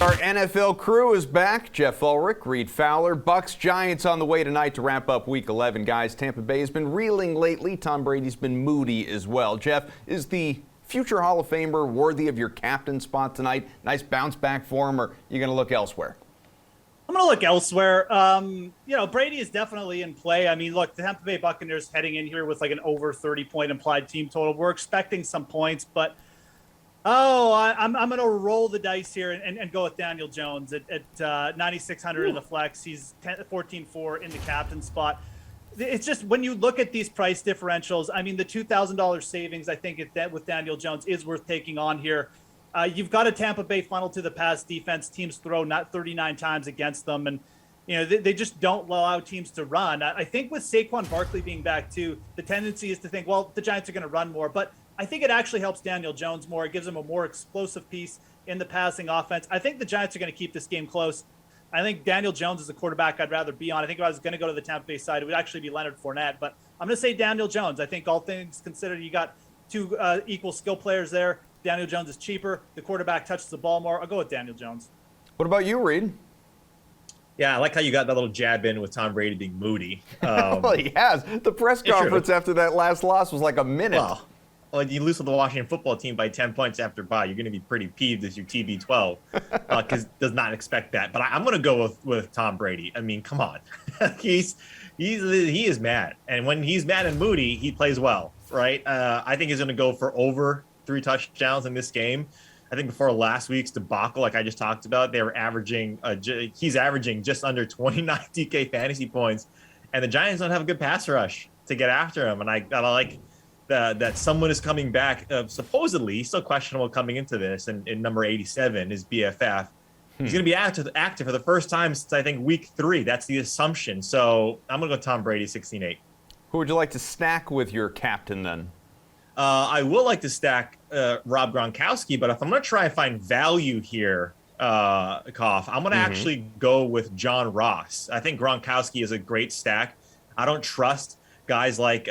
Our NFL crew is back. Geoff, Ulrich, Reid, Fowler. Bucs, Giants on the way tonight to wrap up Week 11. Guys, Tampa Bay has been reeling lately. Tom Brady's been moody as well. Geoff, is the future Hall of Famer worthy of your captain spot tonight? Nice bounce back for him, or are you going to look elsewhere? I'm going to look elsewhere. Brady is definitely in play. I mean, look, the Tampa Bay Buccaneers heading in here with like an over 30-point implied team total. We're expecting some points, but I'm going to roll the dice here and go with Daniel Jones at 9,600 in the flex. He's 14-4 in the captain spot. It's just when you look at these price differentials, I mean, the $2,000 savings, I think with Daniel Jones is worth taking on here. You've got a Tampa Bay funnel to the pass defense. Teams throw not 39 times against them, and they just don't allow teams to run. I think with Saquon Barkley being back too, the tendency is to think, well, the Giants are going to run more, but I think it actually helps Daniel Jones more. It gives him a more explosive piece in the passing offense. I think the Giants are going to keep this game close. I think Daniel Jones is the quarterback I'd rather be on. I think if I was going to go to the Tampa Bay side, it would actually be Leonard Fournette, but I'm going to say Daniel Jones. I think all things considered, you got two equal skill players there. Daniel Jones is cheaper. The quarterback touches the ball more. I'll go with Daniel Jones. What about you, Reid? Yeah, I like how you got that little jab in with Tom Brady being moody. Well, he has. The press conference after that last loss was like a minute. Well, you lose to the Washington football team by 10 points after bye. You're going to be pretty peeved as your TB12 because does not expect that. But I'm going to go with Tom Brady. I mean, come on. He is mad. And when he's mad and moody, he plays well, right? I think he's going to go for over 3 touchdowns in this game. I think before last week's debacle, like I just talked about, they were averaging, he's averaging just under 29 DK fantasy points. And the Giants don't have a good pass rush to get after him. And I like that someone is coming back, supposedly, still questionable coming into this, and in number 87 is BFF. He's going to be active for the first time since, I think, week 3. That's the assumption. So I'm going to go Tom Brady, 16-8. Who would you like to stack with your captain then? I will like to stack Rob Gronkowski, but if I'm going to try and find value here, Koff, I'm going to actually go with John Ross. I think Gronkowski is a great stack. I don't trust guys like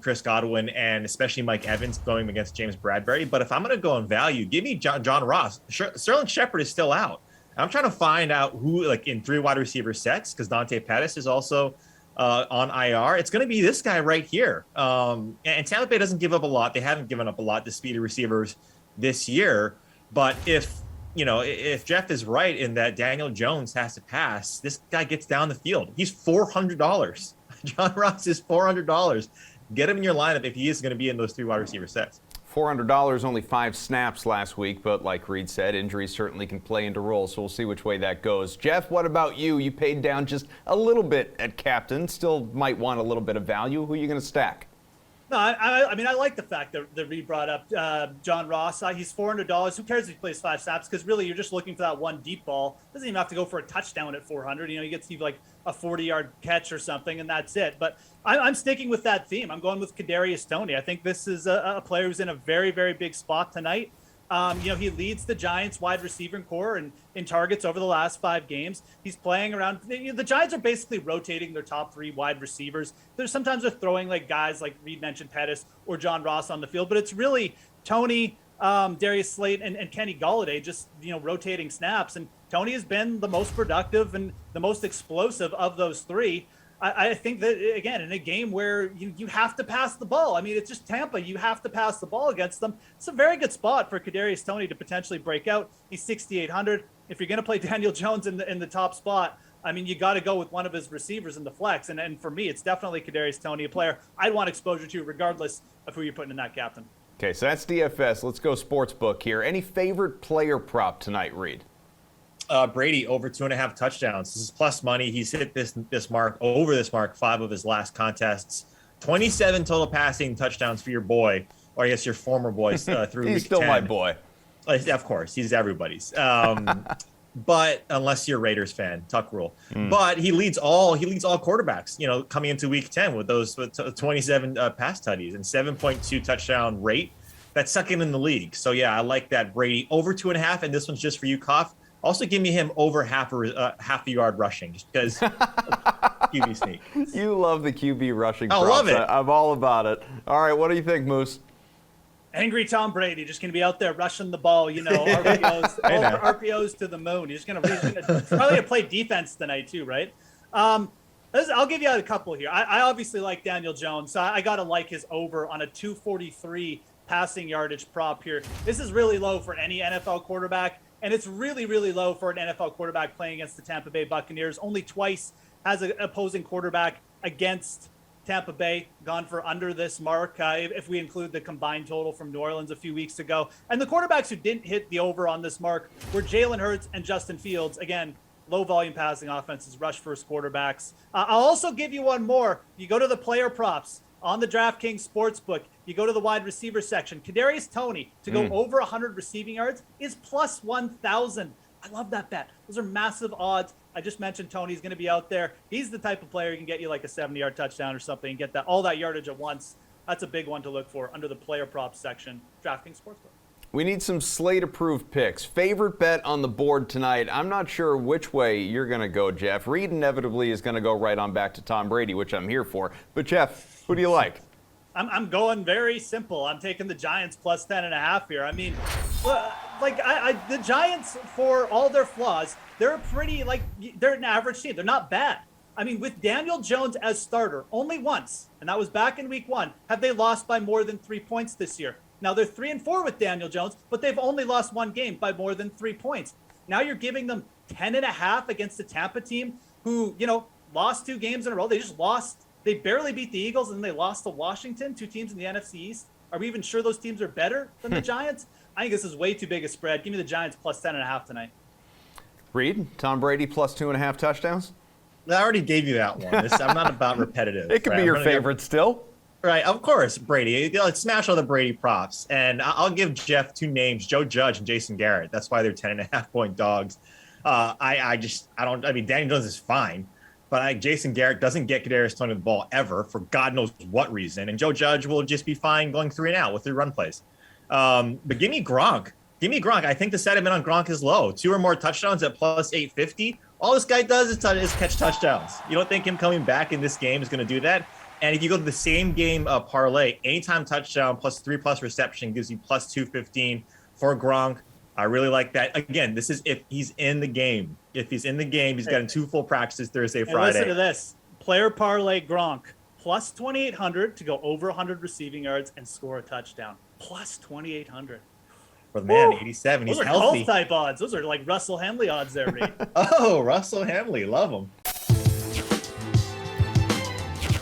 Chris Godwin and especially Mike Evans going against James Bradbury. But if I'm going to go on value, give me John Ross. Sterling Shepard is still out. I'm trying to find out who, like in 3 wide receiver sets, because Dante Pettis is also on IR. It's going to be this guy right here. And Tampa Bay doesn't give up a lot. They haven't given up a lot to speedy receivers this year. But if Geoff is right in that Daniel Jones has to pass, this guy gets down the field. He's $400. John Ross is $400. Get him in your lineup if he is going to be in those 3 wide receiver sets. $400, only 5 snaps last week, but like Reid said, injuries certainly can play into roles, so we'll see which way that goes. Geoff, what about you? You paid down just a little bit at captain, still might want a little bit of value. Who are you going to stack? No, I mean, I like the fact that Reid brought up John Ross. He's $400. Who cares if he plays 5 snaps? Because really, you're just looking for that one deep ball. Doesn't even have to go for a touchdown at 400. You get to like a 40-yard catch or something, and that's it. But I'm sticking with that theme. I'm going with Kadarius Toney. I think this is a player who's in a very, very big spot tonight. He leads the Giants wide receiver core in targets over the last 5 games. He's playing around. The Giants are basically rotating their top 3 wide receivers. Sometimes they're throwing like guys like Reid mentioned, Pettis or John Ross on the field, but it's really Toney, Darius Slate, and Kenny Golladay just rotating snaps. And Toney has been the most productive and the most explosive of those 3. I think that, again, in a game where you have to pass the ball, I mean, it's just Tampa. You have to pass the ball against them. It's a very good spot for Kadarius Toney to potentially break out. He's 6,800. If you're going to play Daniel Jones in the top spot, I mean, you got to go with one of his receivers in the flex. And for me, it's definitely Kadarius Toney, a player I'd want exposure to regardless of who you're putting in that captain. Okay, so that's DFS. Let's go sportsbook here. Any favorite player prop tonight, Reid? Brady over 2.5 touchdowns. This is plus money. He's hit this mark, over this mark, 5 of his last contests. 27 total passing touchdowns for your boy, or I guess your former boy through week 10. He's still my boy. Of course, he's everybody's. But unless you're a Raiders fan, Tuck rule. But he leads all quarterbacks, coming into week 10 with 27 pass tutties and 7.2 touchdown rate. That's second in the league. So yeah, I like that. Brady over 2.5, and this one's just for you, Koff. Also, give me him over half a yard rushing, just because QB sneak. You love the QB rushing. I love it. I'm all about it. All right, what do you think, Moose? Angry Tom Brady just going to be out there rushing the ball, RPOs, RPOs to the moon. He's going to probably play defense tonight too, right? I'll give you a couple here. I obviously like Daniel Jones, so I got to like his over on a 243 passing yardage prop here. This is really low for any NFL quarterback, and it's really, really low for an NFL quarterback playing against the Tampa Bay Buccaneers. Only twice has an opposing quarterback against Tampa Bay gone for under this mark, if we include the combined total from New Orleans a few weeks ago. And the quarterbacks who didn't hit the over on this mark were Jalen Hurts and Justin Fields. Again, low volume passing offenses, rush first quarterbacks. I'll also give you one more. You go to the player props on the DraftKings Sportsbook. You go to the wide receiver section. Kadarius Toney to go over 100 receiving yards is plus 1,000. I love that bet. Those are massive odds. I just mentioned Tony's going to be out there. He's the type of player who can get you like a 70-yard touchdown or something and get all that yardage at once. That's a big one to look for under the player props section, DraftKings Sportsbook. We need some slate-approved picks. Favorite bet on the board tonight. I'm not sure which way you're going to go, Geoff. Reid inevitably is going to go right on back to Tom Brady, which I'm here for. But, Geoff, who do you like? I'm going very simple. I'm taking the Giants plus 10.5 here. I mean, the Giants, for all their flaws, they're an average team. They're not bad. I mean, with Daniel Jones as starter, only once, and that was back in week 1, have they lost by more than 3 points this year. Now they're 3-4 with Daniel Jones, but they've only lost one game by more than 3 points. Now you're giving them 10.5 against a Tampa team who, lost 2 games in a row. They just lost. They barely beat the Eagles, and they lost to Washington, 2 teams in the NFC East. Are we even sure those teams are better than the Giants? I think this is way too big a spread. Give me the Giants plus 10.5 tonight. Reid, Tom Brady plus 2.5 touchdowns? I already gave you that one. I'm not about repetitive. It could be your favorite still. Right, of course, Brady. Let's smash all the Brady props. And I'll give Geoff 2 names, Joe Judge and Jason Garrett. That's why they're 10.5-point dogs. Daniel Jones is fine. But Jason Garrett doesn't get Kadarius Toney the ball ever for God knows what reason. And Joe Judge will just be fine going 3 and out with 3 run plays. But give me Gronk. Give me Gronk. I think the sentiment on Gronk is low. 2 or more touchdowns at plus 850. All this guy does is catch touchdowns. You don't think him coming back in this game is going to do that? And if you go to the same game parlay, anytime touchdown plus 3+ reception gives you plus 215 for Gronk. I really like that. Again, this is if he's in the game. If he's in the game, he's gotten 2 full practices Thursday, Friday. Listen to this. Player parlay Gronk, plus 2,800 to go over 100 receiving yards and score a touchdown. Plus 2,800. For the man, 87. He's healthy. Those are Colts type odds. Those are like Russell Henley odds there, Reid. Oh, Russell Henley. Love him.